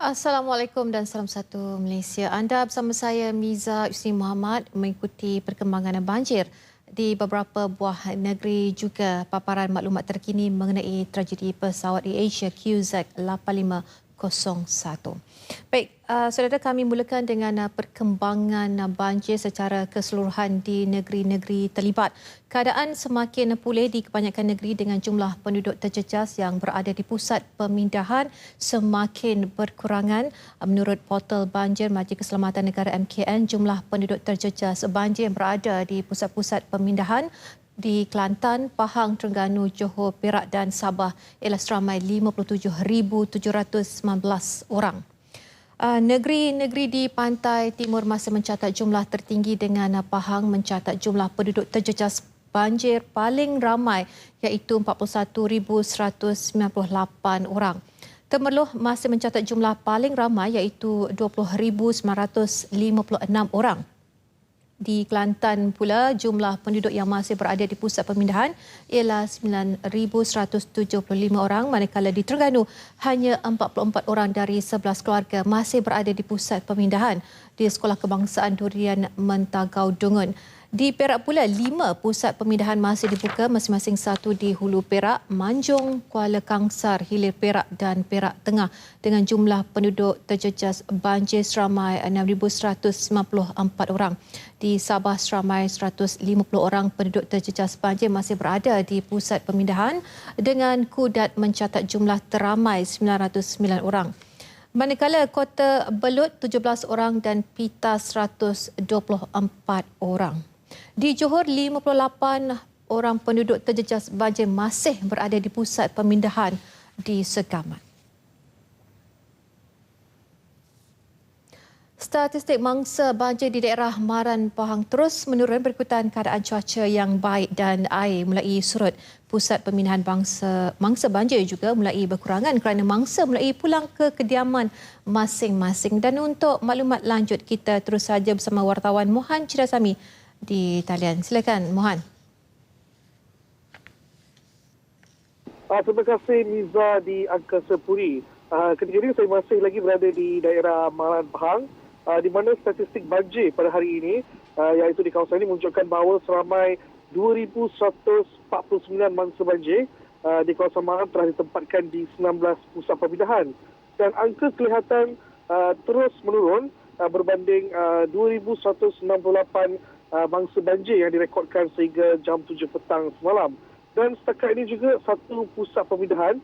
Assalamualaikum dan salam satu Malaysia. Anda bersama saya Miza Usni Muhammad mengikuti perkembangan banjir di beberapa buah negeri, juga paparan maklumat terkini mengenai tragedi pesawat AirAsia QZ8501. Baik, saudara, kami mulakan dengan perkembangan banjir secara keseluruhan di negeri-negeri terlibat. Keadaan semakin pulih di kebanyakan negeri dengan jumlah penduduk terjejas yang berada di pusat pemindahan semakin berkurangan. Menurut portal banjir Majlis Keselamatan Negara MKN, jumlah penduduk terjejas banjir yang berada di pusat-pusat pemindahan di Kelantan, Pahang, Terengganu, Johor, Perak dan Sabah ialah seramai 57,719 orang. Negeri-negeri di pantai timur masih mencatat jumlah tertinggi dengan Pahang mencatat jumlah penduduk terjejas banjir paling ramai iaitu 41,198 orang. Temerloh masih mencatat jumlah paling ramai iaitu 20,956 orang. Di Kelantan pula, jumlah penduduk yang masih berada di pusat pemindahan ialah 9,175 orang, manakala di Terengganu hanya 44 orang dari 11 keluarga masih berada di pusat pemindahan di Sekolah Kebangsaan Durian Mentagau Dungun. Di Perak pula, 5 pusat pemindahan masih dibuka, masing-masing satu di Hulu Perak, Manjung, Kuala Kangsar, Hilir Perak dan Perak Tengah dengan jumlah penduduk terjejas banjir seramai 6,194 orang. Di Sabah, seramai 150 orang penduduk terjejas banjir masih berada di pusat pemindahan dengan Kudat mencatat jumlah teramai 909 orang. Manakala Kota Belud 17 orang dan Pita 124 orang. Di Johor, 58 orang penduduk terjejas banjir masih berada di pusat pemindahan di Segamat. Statistik mangsa banjir di daerah Maran, Pahang terus menurun berikutan keadaan cuaca yang baik dan air mulai surut. Pusat pemindahan mangsa banjir juga mulai berkurangan kerana mangsa mulai pulang ke kediaman masing-masing. Dan untuk maklumat lanjut, kita terus saja bersama wartawan Mohan Cirasami di talian. Silakan, Mohan. Terima kasih Miza di Angkasa Puri. Ketika ini saya masih lagi berada di daerah Maran, Pahang, di mana statistik banjir pada hari ini, iaitu di kawasan ini, menunjukkan bahawa seramai 2,149 mangsa banjir di kawasan Maran telah ditempatkan di 19 pusat pemindahan. Dan angka kelihatan terus menurun berbanding 2,168 mangsa banjir yang direkodkan sehingga jam 7 petang semalam. Dan setakat ini juga satu pusat pemindahan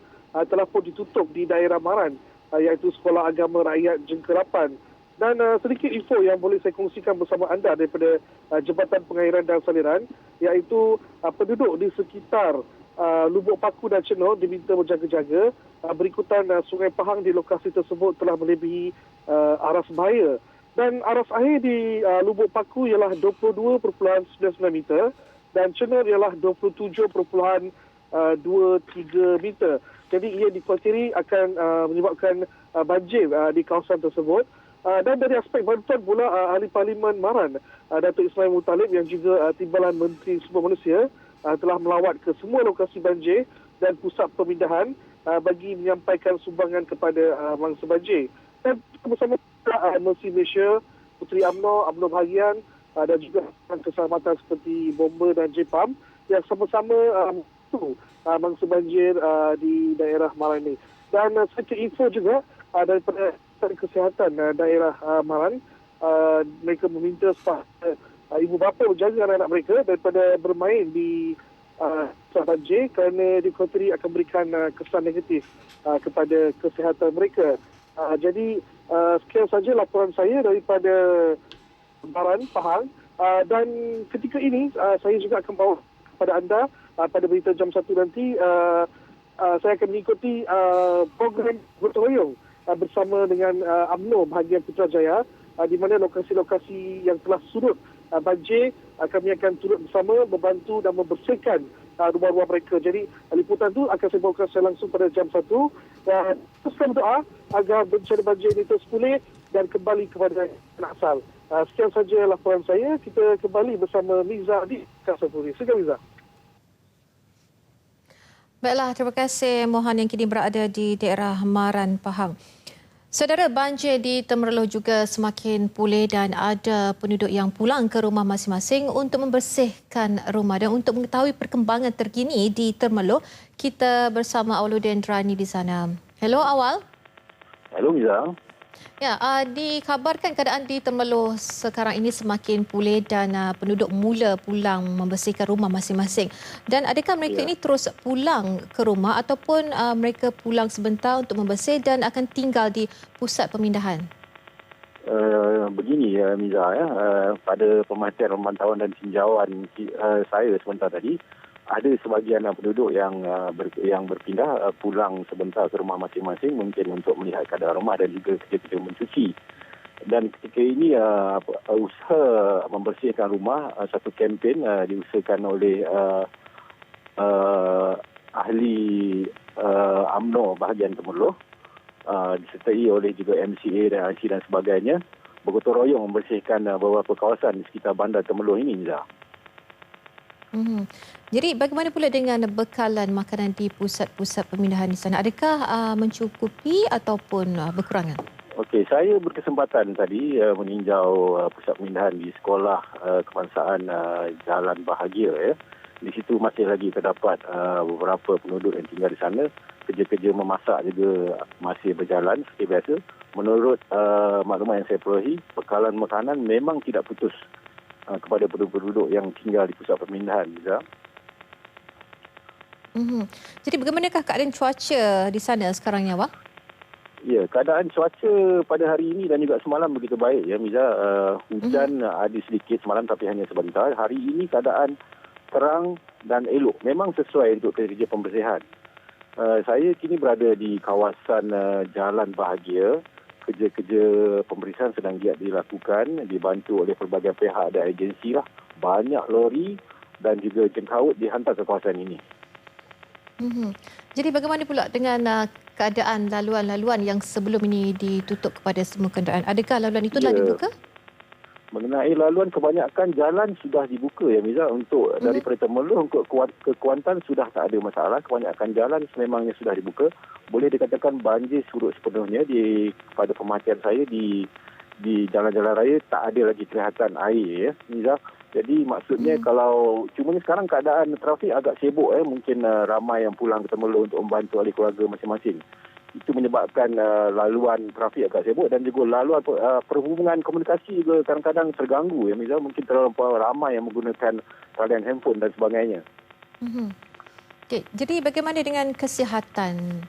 telah pun ditutup di daerah Maran, iaitu Sekolah Agama Rakyat Jengkerapan. Dan sedikit info yang boleh saya kongsikan bersama anda daripada Jabatan Pengairan dan Saliran, iaitu penduduk di sekitar Lubuk Paku dan Chenor diminta berjaga-jaga berikutan Sungai Pahang di lokasi tersebut telah melebihi aras bahaya. Dan aras air di Lubuk Paku ialah 22.99 meter dan Chenor ialah 27.23 meter. Jadi ia dikhuatiri akan menyebabkan banjir di kawasan tersebut. Dan dari aspek bantuan pula, Ahli Parlimen Maran, Datuk Ismail Muttalib yang juga Timbalan Menteri Sumber Manusia telah melawat ke semua lokasi banjir dan pusat pemindahan bagi menyampaikan sumbangan kepada mangsa banjir. Dan bersama Mercy Malaysia, Puteri UMNO Bahagian dan juga keselamatan seperti Bomber dan JPAM yang sama-sama mangsa banjir di daerah Maran ini. Dan sedikit info juga daripada Kesihatan daerah Maran, mereka meminta supaya ibu bapa menjaga anak-anak mereka daripada bermain di pusat banjir kerana dikhuatiri akan memberikan kesan negatif kepada kesihatan mereka. Jadi sekian saja laporan saya daripada Maran, Pahang. Dan ketika ini saya juga akan bawa kepada anda pada berita jam 1 nanti, saya akan mengikuti program gotong royong bersama dengan UMNO Bahagian Putrajaya, di mana lokasi-lokasi yang telah surut banjir kami akan turut bersama membantu dan membersihkan rumah-rumah mereka. Jadi liputan itu akan saya bawakan saya langsung pada jam 1 dan teruskan berdoa agar bencana banjir ini terus pulih dan kembali kepada asal. Sekian saja laporan saya. Kita kembali bersama Miza di Kasapuri. Silakan Miza. Baiklah, terima kasih Mohan yang kini berada di daerah Maran, Pahang. Saudara, banjir di Temerloh juga semakin pulih dan ada penduduk yang pulang ke rumah masing-masing untuk membersihkan rumah. Dan untuk mengetahui perkembangan terkini di Temerloh, kita bersama Awaludin Rani di sana. Hello Awal. Hello Miza. Ya, dikabarkan keadaan di Temerloh sekarang ini semakin pulih dan penduduk mula pulang membersihkan rumah masing-masing. Dan adakah mereka ini terus pulang ke rumah ataupun mereka pulang sebentar untuk membersih dan akan tinggal di pusat pemindahan? Begini Miza, pada pemerhatian pemantauan dan tinjauan saya sebentar tadi, ada sebahagian penduduk yang berpindah pulang sebentar ke rumah masing-masing, mungkin untuk melihat keadaan rumah dan juga kerja-kerja mencuci. Dan ketika ini usaha membersihkan rumah, satu kempen diusahakan oleh ahli UMNO bahagian Temerloh, disertai oleh juga MCA dan IC dan sebagainya, bergotong royong membersihkan beberapa kawasan di sekitar bandar Temerloh ini, Miza. Jadi bagaimana pula dengan bekalan makanan di pusat-pusat pemindahan di sana? Adakah mencukupi ataupun berkurangan? Okey, saya berkesempatan tadi meninjau pusat pemindahan di sekolah kebangsaan Jalan Bahagia. Di situ masih lagi terdapat beberapa penduduk yang tinggal di sana. Kerja-kerja memasak juga masih berjalan seperti biasa. Menurut maklumat yang saya perolehi, bekalan makanan memang tidak putus kepada penduduk yang tinggal di pusat pemindahan. Jadi bagaimanakah keadaan cuaca di sana sekarang ni, Awak? Ya, keadaan cuaca pada hari ini dan juga semalam begitu baik ya Miza. Hujan ada sedikit semalam tapi hanya sebentar. Hari ini keadaan terang dan elok. Memang sesuai untuk kerja pembersihan. Saya kini berada di kawasan Jalan Bahagia. Kerja-kerja pembersihan sedang giat dilakukan, dibantu oleh pelbagai pihak dan agensi lah. Banyak lori dan juga jengkauut dihantar ke kawasan ini. Jadi bagaimana pula dengan keadaan laluan-laluan yang sebelum ini ditutup kepada semua kenderaan? Adakah laluan itu telah dibuka? Mengenai laluan, kebanyakan jalan sudah dibuka ya Miza. Untuk daripada Temerloh ke Kuantan sudah tak ada masalah. Kebanyakan jalan sememangnya sudah dibuka. Boleh dikatakan banjir surut sepenuhnya pada pemerhatian saya di jalan-jalan raya tak ada lagi kelihatan air ya Miza. Jadi maksudnya kalau cumanya sekarang keadaan trafik agak sibuk mungkin ramai yang pulang ke Temerloh untuk membantu ahli keluarga masing-masing. Itu menyebabkan laluan trafik agak sibuk dan juga laluan perhubungan komunikasi juga kadang-kadang terganggu ya Miza. Mungkin terlalu ramai yang menggunakan talian handphone dan sebagainya. Okay. Jadi bagaimana dengan kesihatan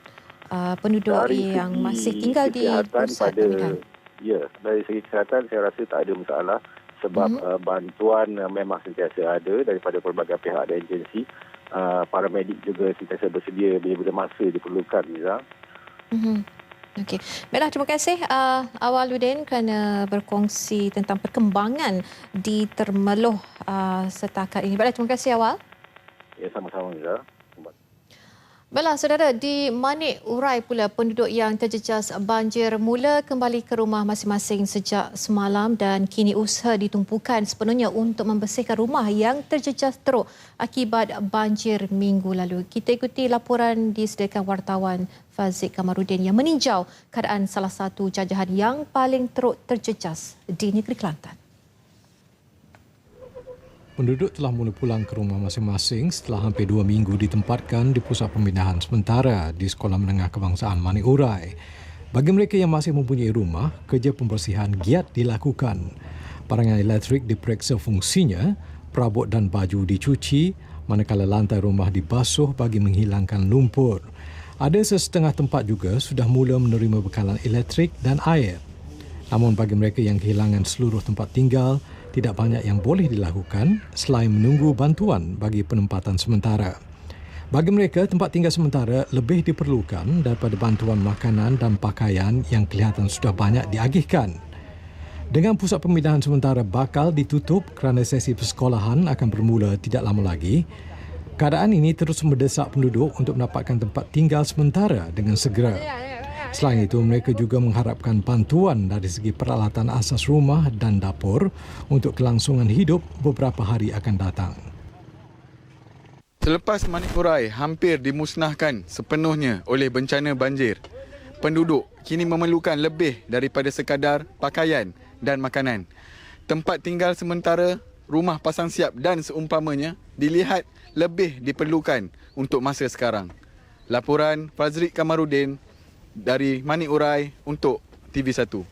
penduduk dari yang masih tinggal di pusat pemindahan? Ya, dari segi kesihatan saya rasa tak ada masalah sebab bantuan memang sentiasa ada daripada pelbagai pihak dan agensi. Paramedik juga sentiasa bersedia bila-bila masa diperlukan, Miza. Okey. Baiklah, terima kasih Awaludin kerana berkongsi tentang perkembangan di Temerloh setakat ini. Baiklah, terima kasih Awal. Ya, sama-sama Miza. Baiklah, saudara, di Manik Urai pula penduduk yang terjejas banjir mula kembali ke rumah masing-masing sejak semalam dan kini usaha ditumpukan sepenuhnya untuk membersihkan rumah yang terjejas teruk akibat banjir minggu lalu. Kita ikuti laporan disediakan wartawan Fazik Kamarudin yang meninjau keadaan salah satu jajahan yang paling teruk terjejas di negeri Kelantan. Penduduk telah mula pulang ke rumah masing-masing setelah hampir 2 minggu ditempatkan di pusat pemindahan sementara di Sekolah Menengah Kebangsaan Manik Urai. Bagi mereka yang masih mempunyai rumah, kerja pembersihan giat dilakukan. Barangan elektrik diperiksa fungsinya, perabot dan baju dicuci, manakala lantai rumah dibasuh bagi menghilangkan lumpur. Ada sesetengah tempat juga sudah mula menerima bekalan elektrik dan air. Namun bagi mereka yang kehilangan seluruh tempat tinggal, tidak banyak yang boleh dilakukan selain menunggu bantuan bagi penempatan sementara. Bagi mereka, tempat tinggal sementara lebih diperlukan daripada bantuan makanan dan pakaian yang kelihatan sudah banyak diagihkan. Dengan pusat pemindahan sementara bakal ditutup kerana sesi persekolahan akan bermula tidak lama lagi, keadaan ini terus mendesak penduduk untuk mendapatkan tempat tinggal sementara dengan segera. Selain itu, mereka juga mengharapkan bantuan dari segi peralatan asas rumah dan dapur untuk kelangsungan hidup beberapa hari akan datang. Selepas Manik Urai hampir dimusnahkan sepenuhnya oleh bencana banjir, penduduk kini memerlukan lebih daripada sekadar pakaian dan makanan. Tempat tinggal sementara, rumah pasang siap dan seumpamanya dilihat lebih diperlukan untuk masa sekarang. Laporan Fazrik Kamarudin dari Manik Urai untuk TV1.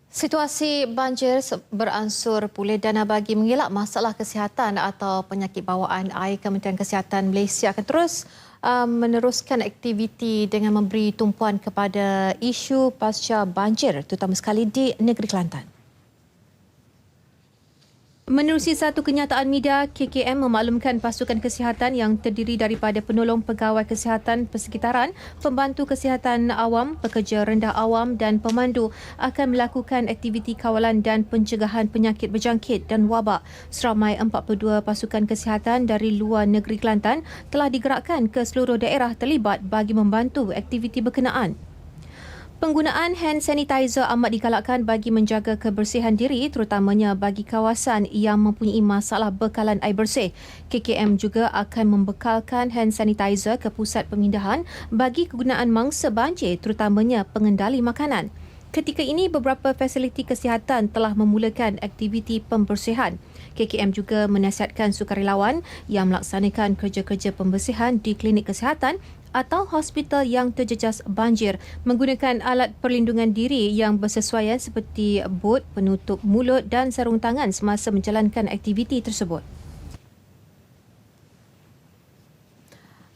Situasi banjir beransur pulih dan bagi mengelak masalah kesihatan atau penyakit bawaan air, Kementerian Kesihatan Malaysia akan terus meneruskan aktiviti dengan memberi tumpuan kepada isu pasca banjir, terutama sekali di negeri Kelantan. Menerusi satu kenyataan media, KKM memaklumkan pasukan kesihatan yang terdiri daripada penolong pegawai kesihatan persekitaran, pembantu kesihatan awam, pekerja rendah awam dan pemandu akan melakukan aktiviti kawalan dan pencegahan penyakit berjangkit dan wabak. Seramai 42 pasukan kesihatan dari luar negeri Kelantan telah digerakkan ke seluruh daerah terlibat bagi membantu aktiviti berkenaan. Penggunaan hand sanitizer amat digalakkan bagi menjaga kebersihan diri, terutamanya bagi kawasan yang mempunyai masalah bekalan air bersih. KKM juga akan membekalkan hand sanitizer ke pusat pemindahan bagi kegunaan mangsa banjir, terutamanya pengendali makanan. Ketika ini, beberapa fasiliti kesihatan telah memulakan aktiviti pembersihan. KKM juga menasihatkan sukarelawan yang melaksanakan kerja-kerja pembersihan di klinik kesihatan atau hospital yang terjejas banjir menggunakan alat perlindungan diri yang bersesuaian seperti bot, penutup mulut dan sarung tangan semasa menjalankan aktiviti tersebut.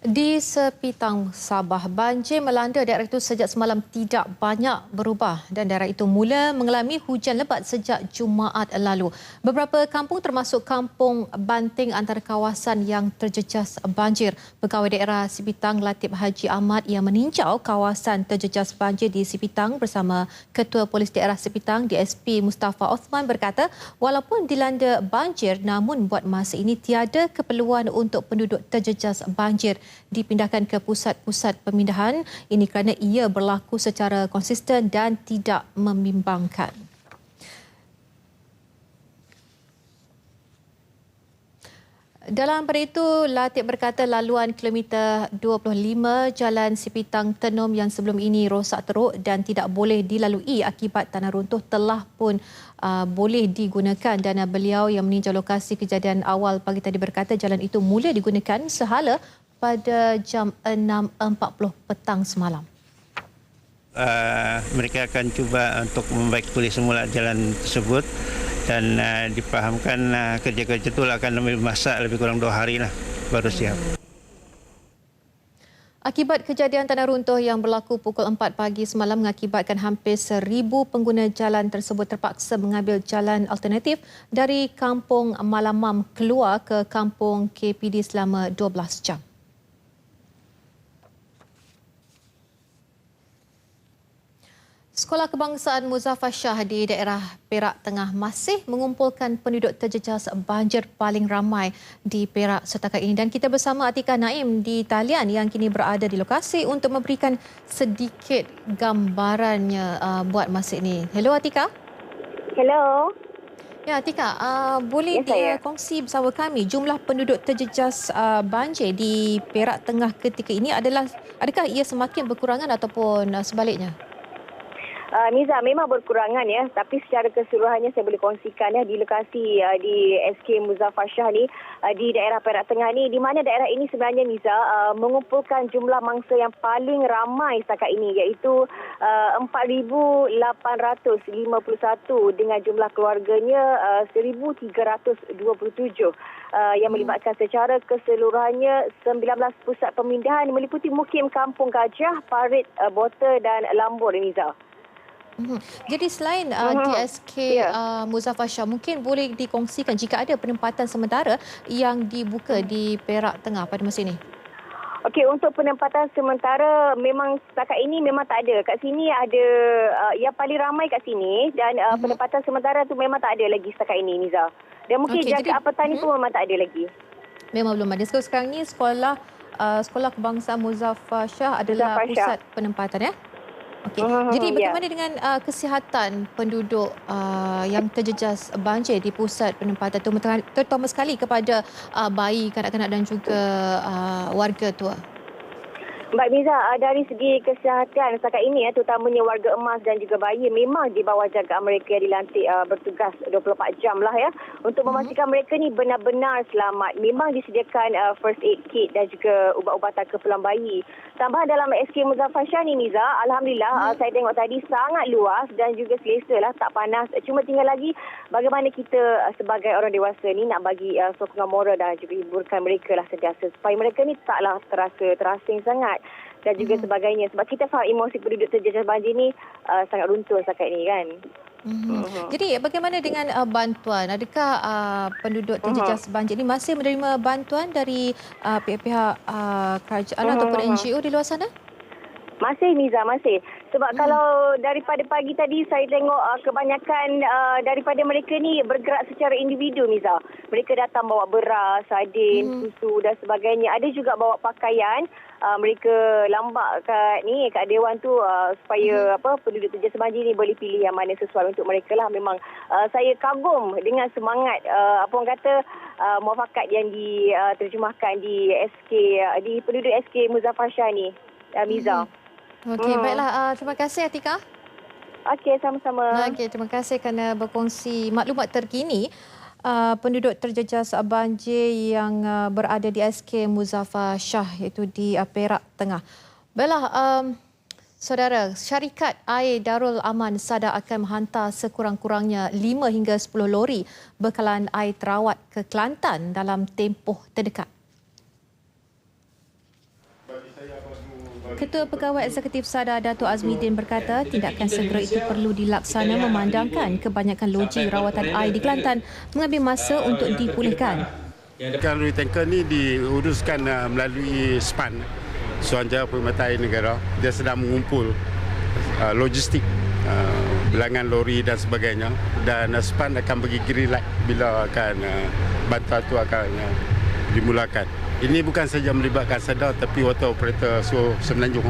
Di Sepitang, Sabah, banjir melanda daerah itu sejak semalam tidak banyak berubah dan daerah itu mula mengalami hujan lebat sejak Jumaat lalu. Beberapa kampung termasuk Kampung Banting antara kawasan yang terjejas banjir. Pegawai daerah Sepitang Latif Haji Ahmad yang meninjau kawasan terjejas banjir di Sepitang bersama Ketua Polis Daerah Sepitang DSP Mustafa Osman berkata walaupun dilanda banjir namun buat masa ini tiada keperluan untuk penduduk terjejas banjir dipindahkan ke pusat-pusat pemindahan. Ini kerana ia berlaku secara konsisten dan tidak membimbangkan. Dalam pada itu, Latif berkata laluan kilometer 25 Jalan Sepitang Tenom yang sebelum ini rosak teruk dan tidak boleh dilalui akibat tanah runtuh telah pun boleh digunakan dan beliau yang meninjau lokasi kejadian awal pagi tadi berkata jalan itu mula digunakan sehala pada jam 6.40 petang semalam. Mereka akan cuba untuk membaiki pulih semula jalan tersebut dan difahamkan kerja-kerja itu akan ambil masa lebih kurang 2 hari lah baru siap. Akibat kejadian tanah runtuh yang berlaku pukul 4 pagi semalam mengakibatkan hampir 1,000 pengguna jalan tersebut terpaksa mengambil jalan alternatif dari Kampung Malamam keluar ke Kampung KPD selama 12 jam. Sekolah Kebangsaan Muzaffar Shah di daerah Perak Tengah masih mengumpulkan penduduk terjejas banjir paling ramai di Perak setakat ini. Dan kita bersama Atika Naim di talian yang kini berada di lokasi untuk memberikan sedikit gambarannya buat masa ini. Hello Atika. Hello. Ya Atika, boleh dikongsi bersama kami jumlah penduduk terjejas banjir di Perak Tengah ketika ini adakah ia semakin berkurangan ataupun sebaliknya? Miza, memang berkurangan ya, tapi secara keseluruhannya saya boleh kongsikan ya di lokasi di SK Muzaffar Shah ni di daerah Perak Tengah ni, di mana daerah ini sebenarnya Miza mengumpulkan jumlah mangsa yang paling ramai setakat ini iaitu 4,851 dengan jumlah keluarganya 1,327 yang melibatkan secara keseluruhannya 19 pusat pemindahan meliputi Mukim Kampung Gajah, Parit, Botol dan Lambur Miza. Jadi selain DSK Muzaffar Shah, mungkin boleh dikongsikan jika ada penempatan sementara yang dibuka di Perak Tengah pada masa ini? Okey, untuk penempatan sementara memang setakat ini memang tak ada. Kat sini ada yang paling ramai kat sini dan penempatan sementara tu memang tak ada lagi setakat ini Niza. Dan mungkin jaga apatan itu memang tak ada lagi. Memang belum ada. Sekarang ni Sekolah Kebangsaan Muzaffar Shah adalah pusat penempatan ya? Okey. Jadi bagaimana dengan kesihatan penduduk yang terjejas banjir di pusat penempatan, terutama sekali kepada bayi, kanak-kanak dan juga warga tua? Baik Miza, dari segi kesihatan setakat ini terutamanya warga emas dan juga bayi memang di bawah jagaan mereka yang dilantik bertugas 24 jam lah ya untuk memastikan mereka ni benar-benar selamat. Memang disediakan first aid kit dan juga ubat-ubatan keperluan bayi. Tambahan dalam SK Muzaffar Shah ni Miza, alhamdulillah saya tengok tadi sangat luas dan juga selesa lah, tak panas. Cuma tinggal lagi bagaimana kita sebagai orang dewasa ni nak bagi sokongan moral dan juga hiburkan mereka lah sentiasa supaya mereka ni taklah terasa terasing sangat dan juga sebagainya. Sebab kita faham emosi penduduk terjejas banjir ni sangat runtuh setakat ni kan. Jadi bagaimana dengan bantuan? Adakah penduduk terjejas banjir ini masih menerima bantuan dari pihak-pihak kerajaan ataupun NGO di luar sana? Masih Miza, masih. Sebab kalau daripada pagi tadi saya tengok kebanyakan daripada mereka ni bergerak secara individu Miza. Mereka datang bawa beras, sardin, susu dan sebagainya. Ada juga bawa pakaian. Mereka lambak kat Dewan tu supaya penduduk terjejas banjir ni boleh pilih yang mana sesuai untuk mereka lah. Memang saya kagum dengan semangat muafakat yang diterjemahkan di SK di penduduk SK Muzaffar Shah ni, Miza. Okey, baiklah. Terima kasih Atika. Okey, sama-sama. Okey, terima kasih kerana berkongsi maklumat terkini penduduk terjejas banjir yang berada di SK Muzaffar Shah iaitu di Perak Tengah. Baiklah, saudara, syarikat air Darul Aman Sada akan menghantar sekurang-kurangnya 5 hingga 10 lori bekalan air terawat ke Kelantan dalam tempoh terdekat. Ketua Pegawai Eksekutif SADA Dato' Azmidin berkata tindakan segera itu perlu dilaksana memandangkan kebanyakan loji rawatan air di Kelantan mengambil masa untuk dipulihkan. Lori tanker ni diuruskan melalui SPAN, Suruhanjaya Perkhidmatan Air Negara. Dia sedang mengumpul logistik, bilangan lori dan sebagainya, dan SPAN akan bagi green light bila akan bantuan itu akan dimulakan. Ini bukan saja melibatkan SADA tapi water operator Semenanjung.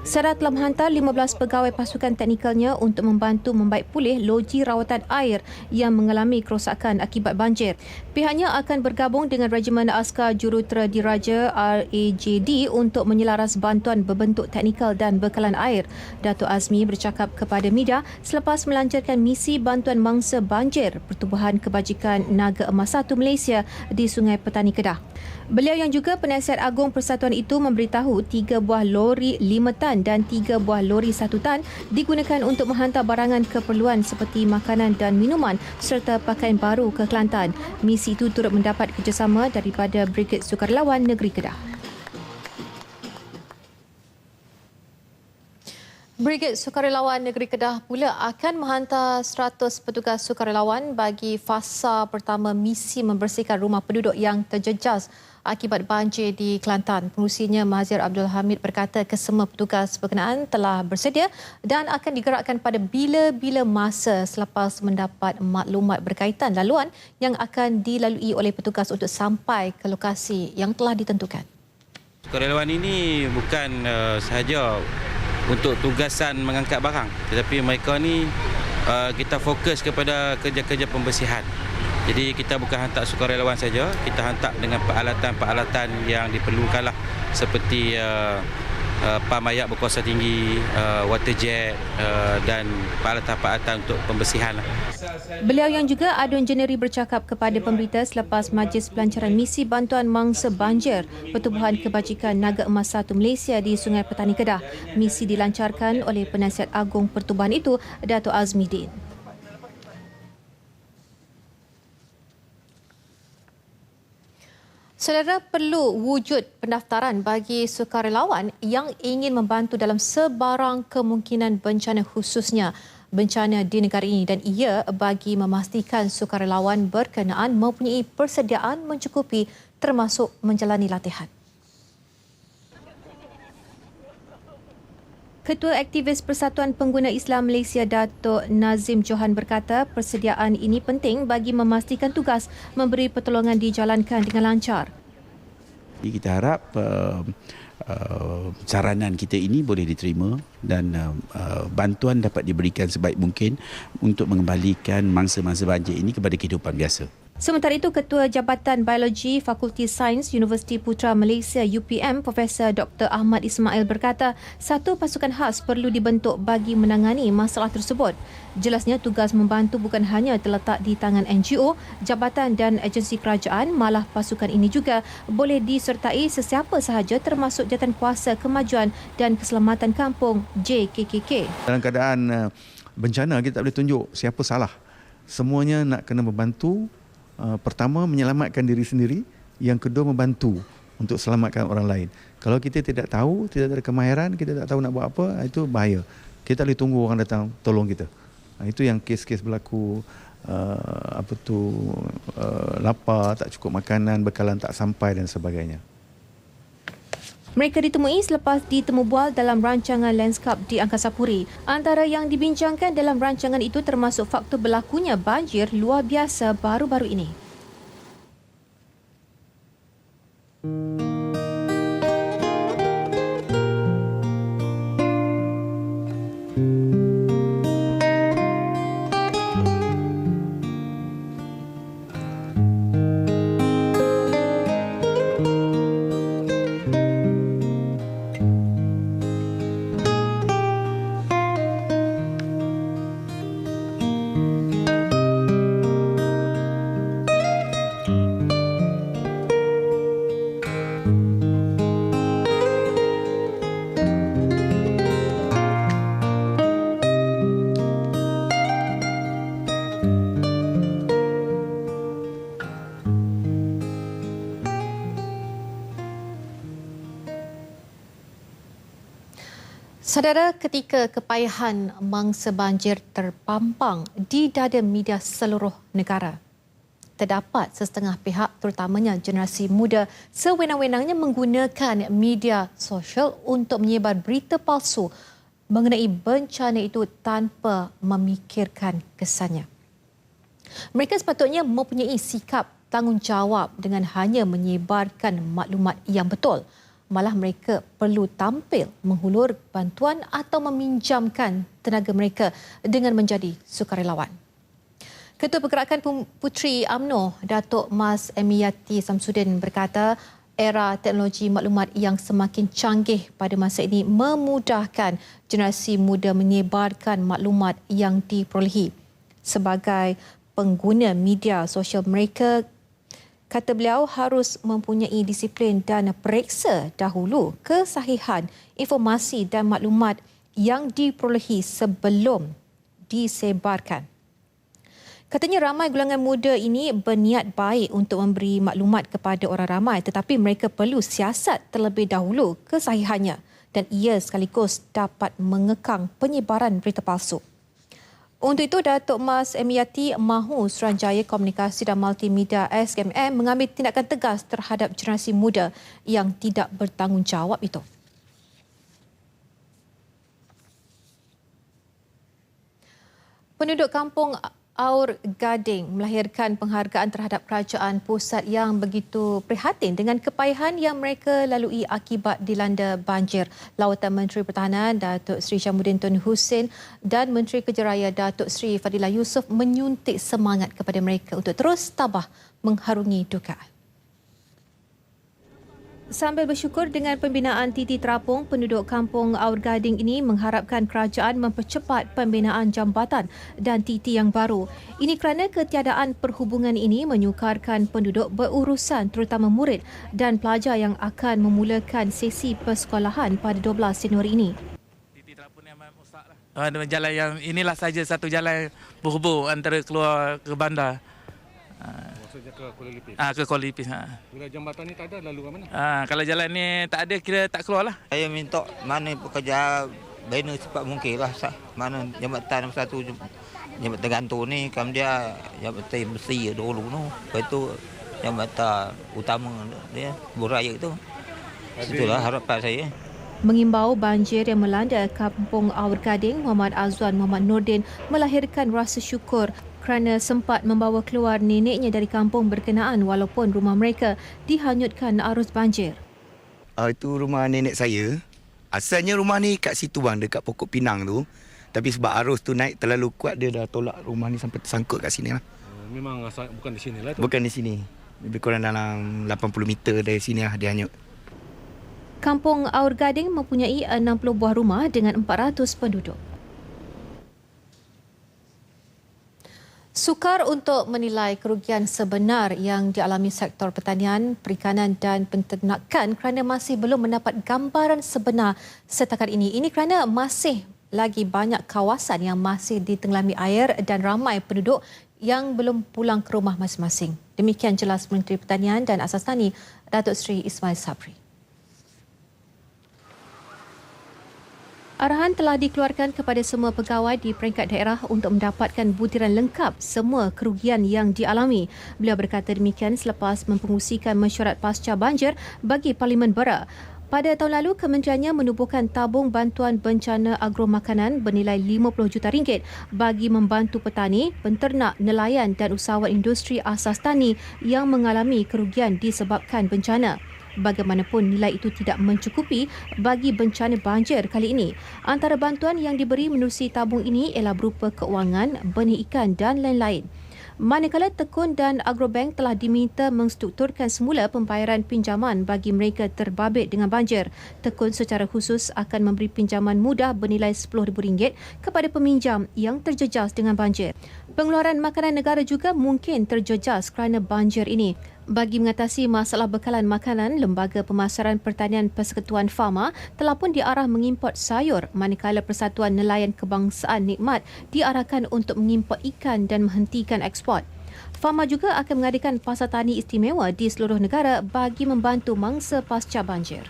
SADA telah menghantar 15 pegawai pasukan teknikalnya untuk membantu membaik pulih loji rawatan air yang mengalami kerosakan akibat banjir. Pihaknya akan bergabung dengan Regimen Askar Jurutera Diraja RAJD untuk menyelaras bantuan berbentuk teknikal dan bekalan air. Dato' Azmi bercakap kepada media selepas melancarkan misi bantuan mangsa banjir Pertubuhan Kebajikan Naga Emas 1 Malaysia di Sungai Petani Kedah. Beliau yang juga Penasihat Agung Persatuan itu memberitahu 3 buah lori 5 tan dan 3 buah lori 1 tan digunakan untuk menghantar barangan keperluan seperti makanan dan minuman serta pakaian baru ke Kelantan. Misi itu turut mendapat kerjasama daripada Brigade Sukarelawan Negeri Kedah. Brigade Sukarelawan Negeri Kedah pula akan menghantar 100 petugas sukarelawan bagi fasa pertama misi membersihkan rumah penduduk yang terjejas akibat banjir di Kelantan. Pengerusinya Mahazir Abdul Hamid berkata kesemua petugas berkenaan telah bersedia dan akan digerakkan pada bila-bila masa selepas mendapat maklumat berkaitan laluan yang akan dilalui oleh petugas untuk sampai ke lokasi yang telah ditentukan. Sukarelawan ini bukan sahaja untuk tugasan mengangkat barang, tetapi mereka ni kita fokus kepada kerja-kerja pembersihan. Jadi kita bukan hantar sukarelawan saja, kita hantar dengan peralatan-peralatan yang diperlukanlah seperti pam air berkuasa tinggi, water jet dan peralatan-peralatan untuk pembersihan. Beliau yang juga Adun Jeneri bercakap kepada pemberita selepas majlis pelancaran misi bantuan mangsa banjir Pertubuhan Kebajikan Naga Emas 1 Malaysia di Sungai Petani Kedah. Misi dilancarkan oleh Penasihat Agung Pertubuhan itu, Dato' Azmidin. Saudara, perlu wujud pendaftaran bagi sukarelawan yang ingin membantu dalam sebarang kemungkinan bencana, khususnya bencana di negara ini, dan ia bagi memastikan sukarelawan berkenaan mempunyai persediaan mencukupi termasuk menjalani latihan. Ketua Aktivis Persatuan Pengguna Islam Malaysia Dato' Nazim Johan berkata persediaan ini penting bagi memastikan tugas memberi pertolongan dijalankan dengan lancar. Kita harap saranan kita ini boleh diterima dan bantuan dapat diberikan sebaik mungkin untuk mengembalikan mangsa-mangsa banjir ini kepada kehidupan biasa. Sementara itu, Ketua Jabatan Biologi Fakulti Sains Universiti Putra Malaysia UPM, Profesor Dr. Ahmad Ismail berkata, satu pasukan khas perlu dibentuk bagi menangani masalah tersebut. Jelasnya, tugas membantu bukan hanya terletak di tangan NGO, jabatan dan agensi kerajaan, malah pasukan ini juga boleh disertai sesiapa sahaja termasuk Jawatankuasa Kemajuan dan Keselamatan Kampung JKKK. Dalam keadaan bencana, kita tak boleh tunjuk siapa salah. Semuanya nak kena membantu. Pertama, menyelamatkan diri sendiri. Yang kedua, membantu untuk selamatkan orang lain. Kalau kita tidak tahu, tidak ada kemahiran, kita tak tahu nak buat apa, itu bahaya. Kita boleh tunggu orang datang tolong kita. Itu yang kes-kes berlaku, lapar, tak cukup makanan, bekalan tak sampai dan sebagainya. Mereka ditemui selepas ditemu bual dalam rancangan Landscape di Angkasa Puri. Antara yang dibincangkan dalam rancangan itu termasuk faktor berlakunya banjir luar biasa baru-baru ini. Saudara, ketika kepayahan mangsa banjir terpampang di dada media seluruh negara, terdapat sesetengah pihak, terutamanya generasi muda, sewenang-wenangnya menggunakan media sosial untuk menyebar berita palsu mengenai bencana itu tanpa memikirkan kesannya. Mereka sepatutnya mempunyai sikap tanggungjawab dengan hanya menyebarkan maklumat yang betul. Malah mereka perlu tampil menghulur bantuan atau meminjamkan tenaga mereka dengan menjadi sukarelawan. Ketua Pergerakan Puteri UMNO, Datuk Mas Emiyati Samsudin berkata, era teknologi maklumat yang semakin canggih pada masa ini memudahkan generasi muda menyebarkan maklumat yang diperolehi. Sebagai pengguna media sosial, mereka, kata beliau, harus mempunyai disiplin dan periksa dahulu kesahihan informasi dan maklumat yang diperolehi sebelum disebarkan. Katanya ramai golongan muda ini berniat baik untuk memberi maklumat kepada orang ramai, tetapi mereka perlu siasat terlebih dahulu kesahihannya dan ia sekaligus dapat mengekang penyebaran berita palsu. Untuk itu, Datuk Mas Emiyati mahu Suruhanjaya Komunikasi dan Multimedia SKMM mengambil tindakan tegas terhadap generasi muda yang tidak bertanggungjawab itu. Penduduk kampung Aur Gading melahirkan penghargaan terhadap kerajaan pusat yang begitu prihatin dengan kepayahan yang mereka lalui akibat dilanda banjir. Lawatan Menteri Pertahanan Datuk Seri Syamuddin Tun Hussein dan Menteri Kejaraya Datuk Seri Fadilah Yusof menyuntik semangat kepada mereka untuk terus tabah mengharungi dugaan. Sambil bersyukur dengan pembinaan titi terapung, penduduk kampung Aur Gading ini mengharapkan kerajaan mempercepat pembinaan jambatan dan titi yang baru. Ini kerana ketiadaan perhubungan ini menyukarkan penduduk berurusan, terutama murid dan pelajar yang akan memulakan sesi persekolahan pada 12 Januari ini. Titi terapung yang rosak lah. Jalan yang inilah saja satu jalan berhubung antara keluar ke bandar. Maksudnya ke Kuala Lipis? Ke Kuala Lipis. Bila jambatan ni tak ada, lalu ke mana? Kalau jalan ni tak ada, kira tak keluar lah. Saya minta mana pekerja bina cepat mungkin lah. Mana jambatan nombor 1, jambatan gantung ni, kemudian jambatan besi dulu tu. Lepas tu jambatan utama dia, Buraya tu. Itulah harapan saya. Mengimbau banjir yang melanda kampung Aur Gading, Muhammad Azwan Muhammad Nordin melahirkan rasa syukur kerana sempat membawa keluar neneknya dari kampung berkenaan walaupun rumah mereka dihanyutkan arus banjir. Itu rumah nenek saya. Asalnya rumah ni kat situ bang, dekat Pokok Pinang tu. Tapi sebab arus tu naik terlalu kuat, dia dah tolak rumah ni sampai tersangkut kat sini lah. Memang asal bukan di sini lah tu? Bukan di sini. Lebih kurang dalam 80 meter dari sini lah dia hanyut. Kampung Aur Gading mempunyai 60 buah rumah dengan 400 penduduk. Sukar untuk menilai kerugian sebenar yang dialami sektor pertanian, perikanan dan penternakan kerana masih belum mendapat gambaran sebenar setakat ini. Ini kerana masih lagi banyak kawasan yang masih ditenggelami air dan ramai penduduk yang belum pulang ke rumah masing-masing. Demikian jelas Menteri Pertanian dan Asas Tani, Datuk Seri Ismail Sabri. Arahan telah dikeluarkan kepada semua pegawai di peringkat daerah untuk mendapatkan butiran lengkap semua kerugian yang dialami. Beliau berkata demikian selepas mempengusikan mesyuarat pasca banjir bagi Parlimen Bera. Pada tahun lalu, kementeriannya menubuhkan tabung bantuan bencana agromakanan bernilai RM50 juta bagi membantu petani, penternak, nelayan dan usahawan industri asas tani yang mengalami kerugian disebabkan bencana. Bagaimanapun, nilai itu tidak mencukupi bagi bencana banjir kali ini. Antara bantuan yang diberi menerusi tabung ini ialah berupa keuangan, benih ikan dan lain-lain. Manakala Tekun dan Agrobank telah diminta menstrukturkan semula pembayaran pinjaman bagi mereka terbabit dengan banjir. Tekun secara khusus akan memberi pinjaman mudah bernilai RM10,000 kepada peminjam yang terjejas dengan banjir. Pengeluaran makanan negara juga mungkin terjejas kerana banjir ini. Bagi mengatasi masalah bekalan makanan, Lembaga Pemasaran Pertanian Persekutuan Fama telah pun diarah mengimport sayur, manakala Persatuan Nelayan Kebangsaan Nikmat diarahkan untuk mengimport ikan dan menghentikan ekspor. Fama juga akan mengadakan pasar tani istimewa di seluruh negara bagi membantu mangsa pasca banjir.